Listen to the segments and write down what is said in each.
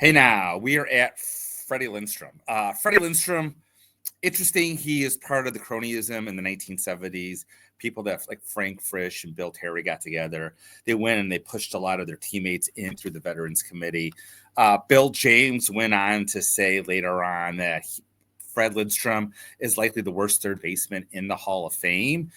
Hey, now we are at Freddie Lindstrom. Freddie Lindstrom, interesting. He is part of the cronyism in the 1970s. People that like Frank Frisch and Bill Terry got together. They went and they pushed a lot of their teammates in through the Veterans Committee. Bill James went on to say later on that Fred Lindstrom is likely the worst third baseman in the Hall of Fame.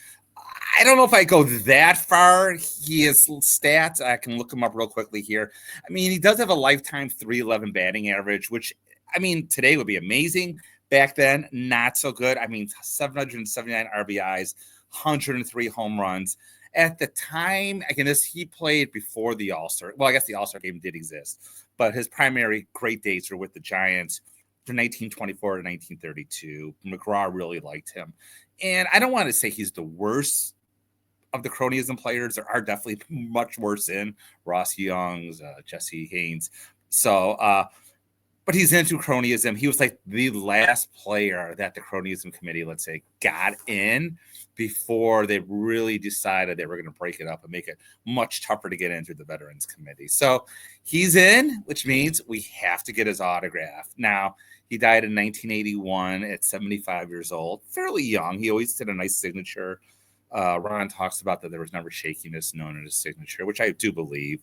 I don't know if I go that far. He has stats. I can look him up real quickly here. I mean, he does have a lifetime 311 batting average, which, I mean, today would be amazing. Back then, not so good. I mean, 779 RBIs, 103 home runs. At the time, again, he played before the All-Star. Well, I guess the All-Star game did exist, but his primary great dates were with the Giants from 1924 to 1932. McGraw really liked him. And I don't want to say he's the worst of the cronyism players. There are definitely much worse in Ross Young's, Jesse Haynes. So, but he's into cronyism. He was like the last player that the cronyism committee, let's say, got in before they really decided they were going to break it up and make it much tougher to get into the Veterans Committee. So he's in, which means we have to get his autograph. Now, he died in 1981 at 75 years old, fairly young. He always did a nice signature. Ron talks about that there was never shakiness known in his signature, which I do believe.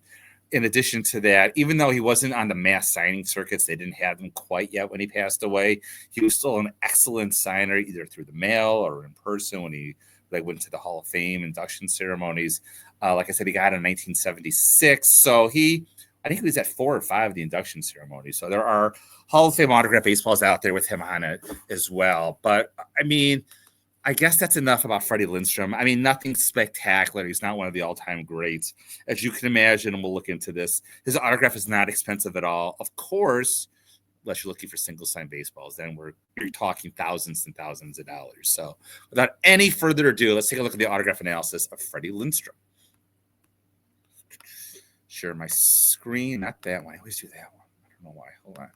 In addition to that, even though he wasn't on the mass signing circuits, they didn't have him quite yet when he passed away. He was still an excellent signer, either through the mail or in person when he went to the Hall of Fame induction ceremonies. Like I said, he got in 1976. So I think he was at 4 or 5 of the induction ceremonies. So there are Hall of Fame autograph baseballs out there with him on it as well. But I mean, I guess that's enough about Freddie Lindstrom. I mean, nothing spectacular. He's not one of the all-time greats. As you can imagine, and we'll look into this, his autograph is not expensive at all. Of course, unless you're looking for single-sign baseballs, then you're talking thousands and thousands of dollars. So without any further ado, let's take a look at the autograph analysis of Freddie Lindstrom. Share my screen. Not that one. I always do that one. I don't know why. Hold on.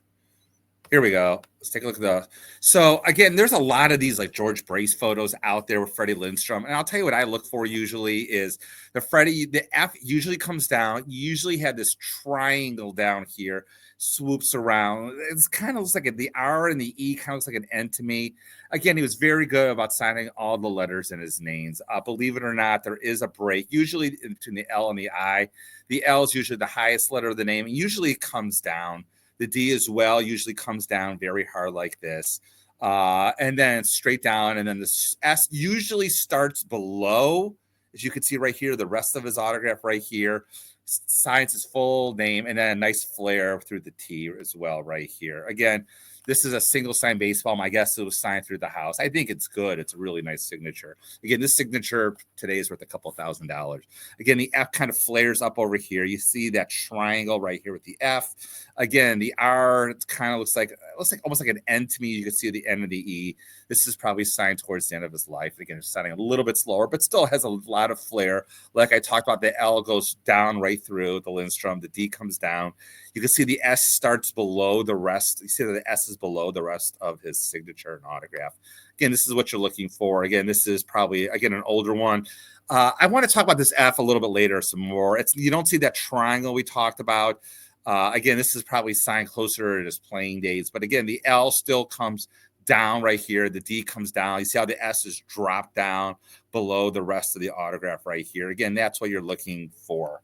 Here we go. Let's take a look at those. So again, there's a lot of these like George Brace photos out there with Freddie Lindstrom. And I'll tell you what I look for usually is the F usually comes down. You usually have this triangle down here, swoops around. It's kind of looks like the R and the E kind of looks like an N to me. Again, he was very good about signing all the letters in his names. Believe it or not, there is a break, usually between the L and the I. The L is usually the highest letter of the name, and usually it comes down. The D as well usually comes down very hard like this. And then straight down. And then the S usually starts below, as you can see right here, the rest of his autograph right here. Signs his full name, and then a nice flare through the T as well right here. Again, this is a single sign baseball. My guess it was signed through the house. I think it's good. It's a really nice signature. Again, this signature today is worth a couple $1,000s. Again, the F kind of flares up over here. You see that triangle right here with the F. Again, the R, it kind of looks like almost like an N to me. You can see the N and the E. This is probably signed towards the end of his life. Again, it's signing a little bit slower, but still has a lot of flair. Like I talked about, the L goes down right through the Lindstrom. The D comes down. You can see the S starts below the rest. You see that the S is below the rest of his signature and autograph. Again, this is what you're looking for. Again, this is probably, again, an older one. I want to talk about this F a little bit later some more. You don't see that triangle we talked about. Again, this is probably signed closer to his playing days. But again, the L still comes down right here. The D comes down. You see how the S is dropped down below the rest of the autograph right here. Again, that's what you're looking for.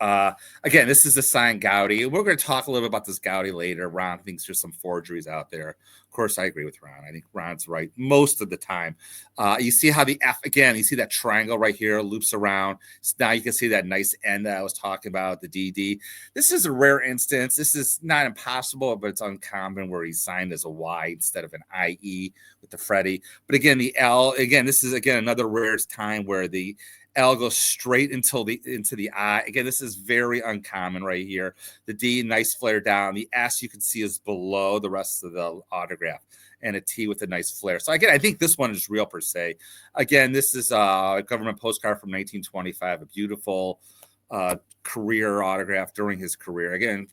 Again, this is the signed Gowdy. We're going to talk a little bit about this Gowdy later. Ron thinks there's some forgeries out there. Of course, I agree with Ron. I think Ron's right most of the time. You see how the F, again, you see that triangle right here loops around. So now you can see that nice N that I was talking about, the DD. This is a rare instance. This is not impossible, but it's uncommon where he signed as a Y instead of an IE with the Freddie. But again, the L, again, this is, again, another rare time where the L goes straight into the I. Again, this is very uncommon right here. The D, nice flare down. The S, you can see, is below the rest of the autograph. And a T with a nice flare. So again, I think this one is real per se. Again, this is a government postcard from 1925, a beautiful career autograph during his career. Again,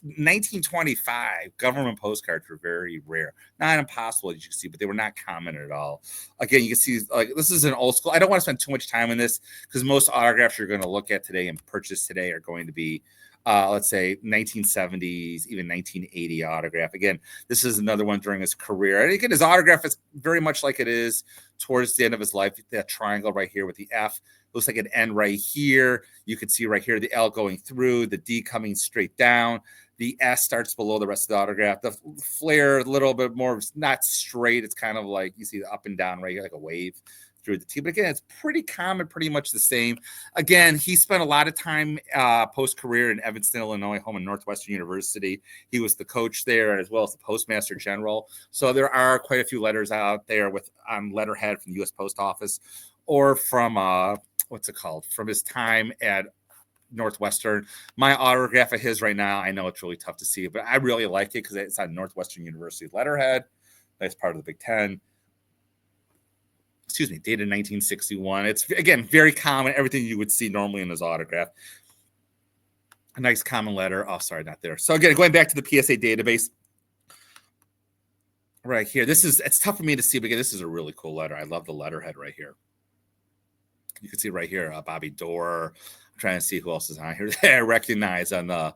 1925 government postcards were very rare, not impossible as you can see, but they were not common at all. Again, you can see like this is an old school. I don't want to spend too much time on this because most autographs you're going to look at today and purchase today are going to be let's say 1970s, even 1980 autograph. Again, this is another one during his career. And again, his autograph is very much like it is towards the end of his life. That triangle right here with the F looks like an N right here. You can see right here the L going through, the D coming straight down. The S starts below the rest of the autograph. The flare a little bit more, not straight. It's kind of like you see the up and down right here, like a wave through the T. But again, it's pretty common, pretty much the same. Again, he spent a lot of time post-career in Evanston, Illinois, home in Northwestern University. He was the coach there as well as the postmaster general. So there are quite a few letters out there with on letterhead from the U.S. Post Office or from what's it called? From his time at Northwestern. My autograph of his right now, I know it's really tough to see, but I really like it because it's on Northwestern University letterhead. That's part of the Big Ten. Excuse me, dated 1961. It's, again, very common, everything you would see normally in his autograph. A nice common letter. Oh, sorry, not there. So again, going back to the PSA database right here. It's tough for me to see, but again, this is a really cool letter. I love the letterhead right here. You can see right here, Bobby Dorr. I'm trying to see who else is on here that I recognize on the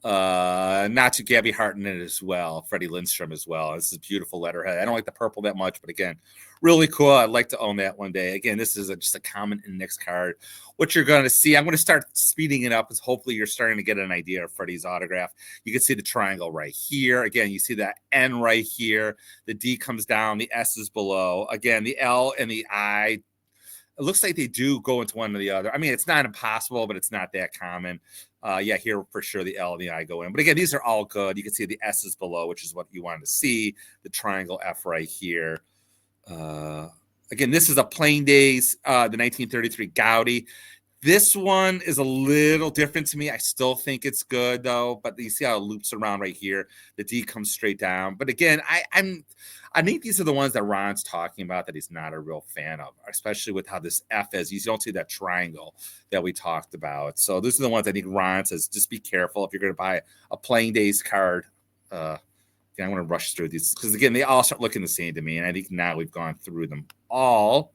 not to Gabby Hart in it as well, Freddie Lindstrom as well. This is a beautiful letterhead. I don't like the purple that much, but again, really cool. I'd like to own that one day. Again, this is just a common index card. What you're going to see, I'm going to start speeding it up because hopefully you're starting to get an idea of Freddie's autograph. You can see the triangle right here. Again, you see that N right here. The D comes down. The S is below. Again, the L and the I, it looks like they do go into one or the other. I mean, it's not impossible, but it's not that common. Yeah, here for sure the L and the I go in. But again, these are all good. You can see the S is below, which is what you wanted to see. The triangle F right here. Again, this is a Plain Days, the 1933 Gaudy. This one is a little different to me. I still think it's good, though. But you see how it loops around right here. The D comes straight down. But again, I think these are the ones that Ron's talking about that he's not a real fan of, especially with how this F is. You don't see that triangle that we talked about. So these are the ones I think Ron says, just be careful if you're going to buy a Plain Days card. I want to rush through these because, again, they all start looking the same to me. And I think now we've gone through them all.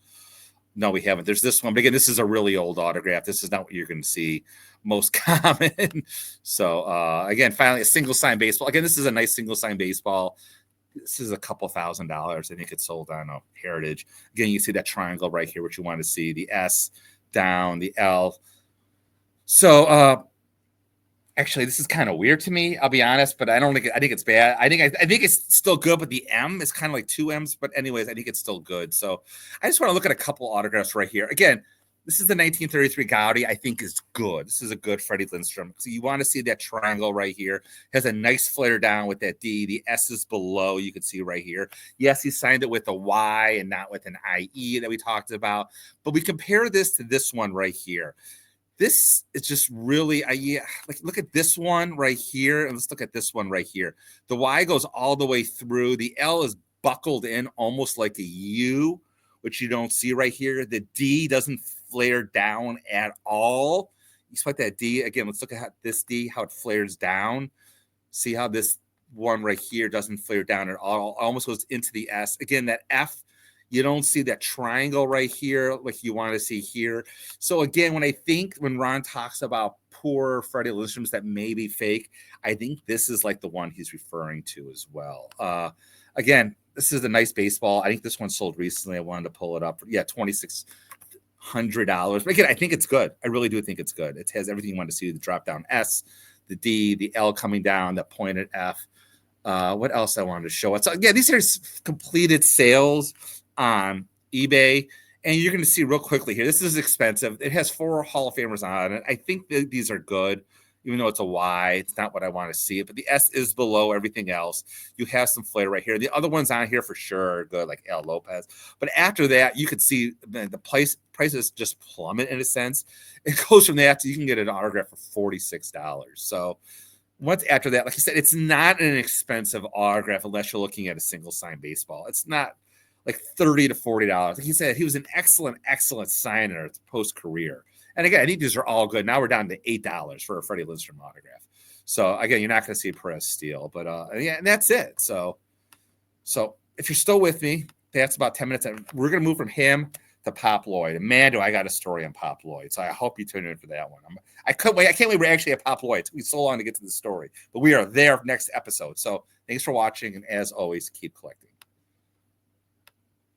No, we haven't. There's this one. But again, this is a really old autograph. This is not what you're going to see most common. So, again, finally, a single sign baseball. Again, this is a nice single sign baseball. This is a couple $1,000s. I think it's sold on Heritage. Again, you see that triangle right here, which you want to see. The S down, the L. So, actually, this is kind of weird to me. I'll be honest, but I don't think I think it's bad. I think it's still good, but the M is kind of like two M's. But anyways, I think it's still good. So I just want to look at a couple autographs right here. Again, this is the 1933 Gaudy. I think is good. This is a good Freddie Lindstrom. So you want to see that triangle right here. Has a nice flare down with that D. The S is below. You can see right here. Yes, he signed it with a Y and not with an IE that we talked about. But we compare this to this one right here. This is just really, like, look at this one right here, and let's look at this one right here. The Y goes all the way through. The L is buckled in almost like a U, which you don't see right here. The D doesn't flare down at all. You spot that D again. Let's look at this D, how it flares down. See how this one right here doesn't flare down at all. Almost goes into the S. Again, that F. You don't see that triangle right here like you want to see here. So again, when Ron talks about poor Freddie Lindstroms that may be fake, I think this is like the one he's referring to as well. Again, this is a nice baseball. I think this one sold recently. I wanted to pull it up. Yeah, $2,600. But again, I think it's good. I really do think it's good. It has everything you want to see: the drop down S, the D, the L coming down, that pointed F. What else I wanted to show? So yeah, these are completed sales on eBay, and you're going to see real quickly here. This is expensive. It has 4 Hall of Famers on it. I think that these are good, even though it's a Y. It's not what I want to see, but the S is below everything else. You have some flare right here. The other ones on here for sure are good, like Al Lopez. But after that, you could see the prices just plummet in a sense. It goes from that to you can get an autograph for $46. So once after that, like I said, it's not an expensive autograph unless you're looking at a single sign baseball. It's not like $30 to $40. Like he said, he was an excellent signer post-career. And again, I think these are all good. Now we're down to $8 for a Freddie Lindstrom autograph. So again, you're not going to see a press steal, but yeah, and that's it. So if you're still with me, that's about 10 minutes. We're going to move from him to Pop Lloyd. And man, do I got a story on Pop Lloyd. So I hope you tune in for that one. I couldn't wait. I can't wait. We're actually at Pop Lloyd. It took me so long to get to the story, but we are there next episode. So thanks for watching. And as always, keep collecting.